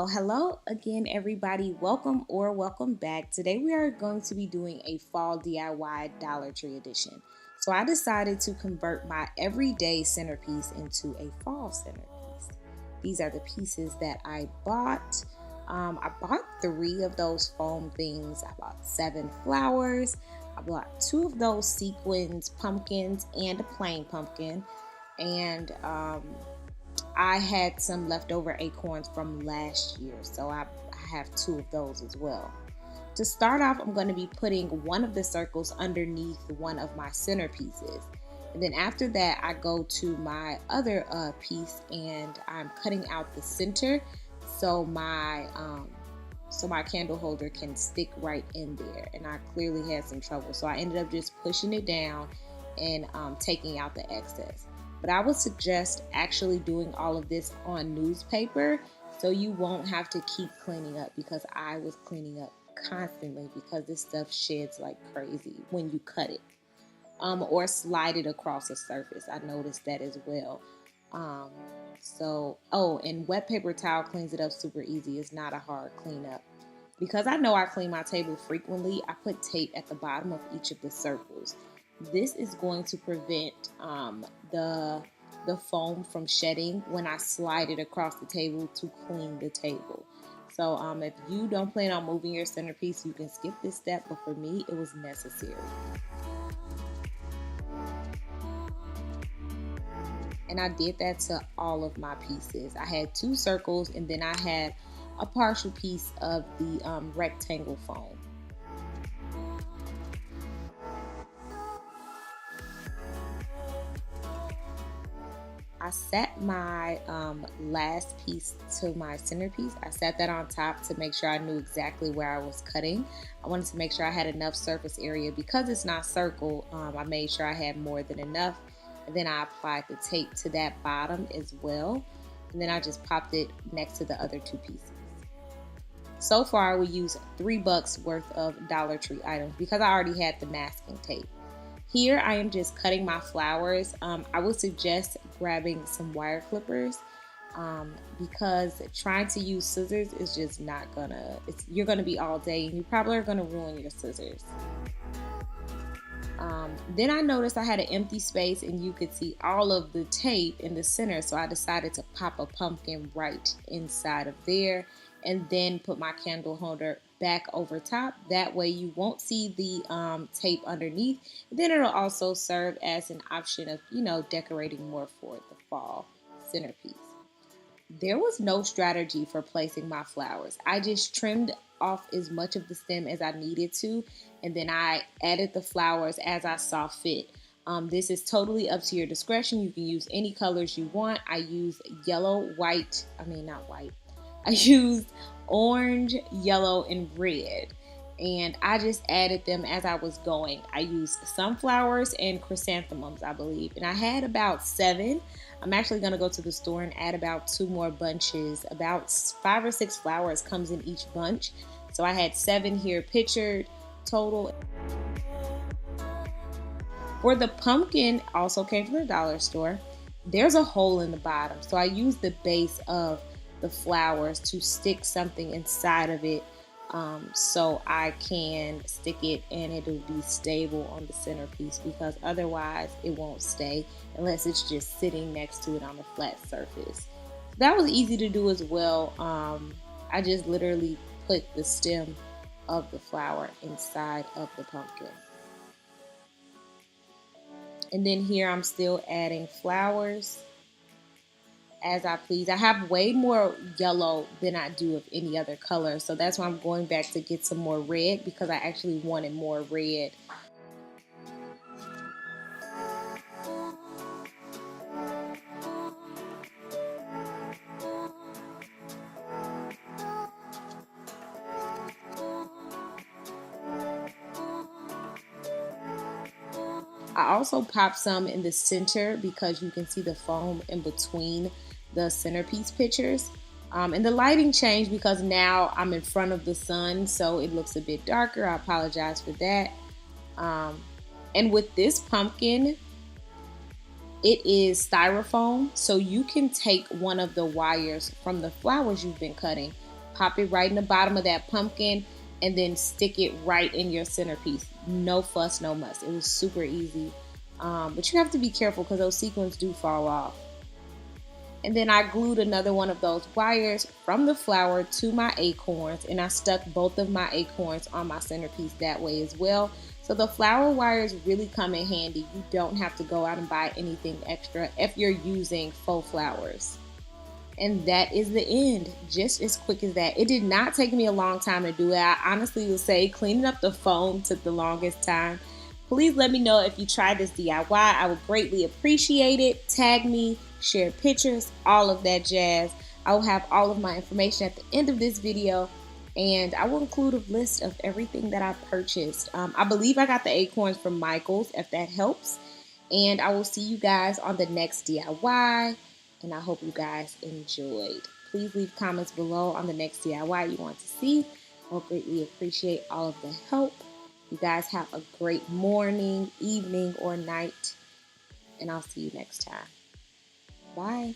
Well, hello again, everybody. Welcome back. Today we are going to be doing a fall DIY Dollar Tree edition. So I decided to convert my everyday centerpiece into a fall centerpiece. These are the pieces that I bought. I bought 3 of those foam things. I bought 7 flowers. I bought 2 of those sequins pumpkins and a plain pumpkin. And I had some leftover acorns from last year, so I have 2 of those as well. To start off, I'm going to be putting one of the circles underneath one of my centerpieces. And then after that, I go to my other piece and I'm cutting out the center so my candle holder can stick right in there. And I clearly had some trouble, so I ended up just pushing it down and taking out the excess. But I would suggest actually doing all of this on newspaper so you won't have to keep cleaning up, because I was cleaning up constantly because this stuff sheds like crazy when you cut it or slide it across a surface. I noticed that as well. And wet paper towel cleans it up super easy. It's not a hard cleanup. Because I know I clean my table frequently, I put tape at the bottom of each of the circles. This is going to prevent the foam from shedding when I slide it across the table to clean the table. So if you don't plan on moving your centerpiece, you can skip this step, but for me, it was necessary. And I did that to all of my pieces. I had 2 circles, and then I had a partial piece of the rectangle foam. I set my last piece to my centerpiece. I set that on top to make sure I knew exactly where I was cutting. I wanted to make sure I had enough surface area. Because it's not circle, I made sure I had more than enough. And then I applied the tape to that bottom as well. And then I just popped it next to the other 2 pieces. So far, we used $3 worth of Dollar Tree items because I already had the masking tape. Here I am just cutting my flowers. I would suggest grabbing some wire clippers because trying to use scissors is just not gonna, you're gonna be all day and you probably are gonna ruin your scissors. Then I noticed I had an empty space and you could see all of the tape in the center, so I decided to pop a pumpkin right inside of there and then put my candle holder back over top. That way you won't see the tape underneath. Then it'll also serve as an option of, decorating more for the fall centerpiece. There was no strategy for placing my flowers. I just trimmed off as much of the stem as I needed to, and then I added the flowers as I saw fit. This is totally up to your discretion. You can use any colors you want. I used I used orange, yellow, and red. And I just added them as I was going. I used sunflowers and chrysanthemums, I believe. And I had about 7. I'm actually going to go to the store and add about 2 more bunches. About 5 or 6 flowers comes in each bunch. So I had 7 here pictured total. For the pumpkin, also came from the dollar store. There's a hole in the bottom. So I used the base of the flowers to stick something inside of it so I can stick it and it'll be stable on the centerpiece, because otherwise it won't stay unless it's just sitting next to it on a flat surface. That was easy to do as well. I just literally put the stem of the flower inside of the pumpkin. And then here I'm still adding flowers as I please. I have way more yellow than I do of any other color, so that's why I'm going back to get some more red, because I actually wanted more red. I also popped some in the center because you can see the foam in between the centerpiece pictures. And the lighting changed because now I'm in front of the sun, so it looks a bit darker. I apologize for that. And with this pumpkin, it is styrofoam, so you can take one of the wires from the flowers you've been cutting, pop it right in the bottom of that pumpkin, and then stick it right in your centerpiece. No fuss, no muss. It was super easy. But you have to be careful because those sequins do fall off. And then I glued another one of those wires from the flower to my acorns, and I stuck both of my acorns on my centerpiece that way as well. So the flower wires really come in handy. You don't have to go out and buy anything extra if you're using faux flowers. And that is the end, just as quick as that. It did not take me a long time to do it. I honestly will say cleaning up the foam took the longest time. Please let me know if you tried this DIY. I would greatly appreciate it. Tag me, share pictures, all of that jazz. I will have all of my information at the end of this video, and I will include a list of everything that I purchased. I believe I got the acorns from Michael's, if that helps. And I will see you guys on the next DIY, and I hope you guys enjoyed. Please leave comments below on the next DIY you want to see. I will greatly appreciate all of the help. You guys have a great morning, evening, or night, and I'll see you next time. Bye.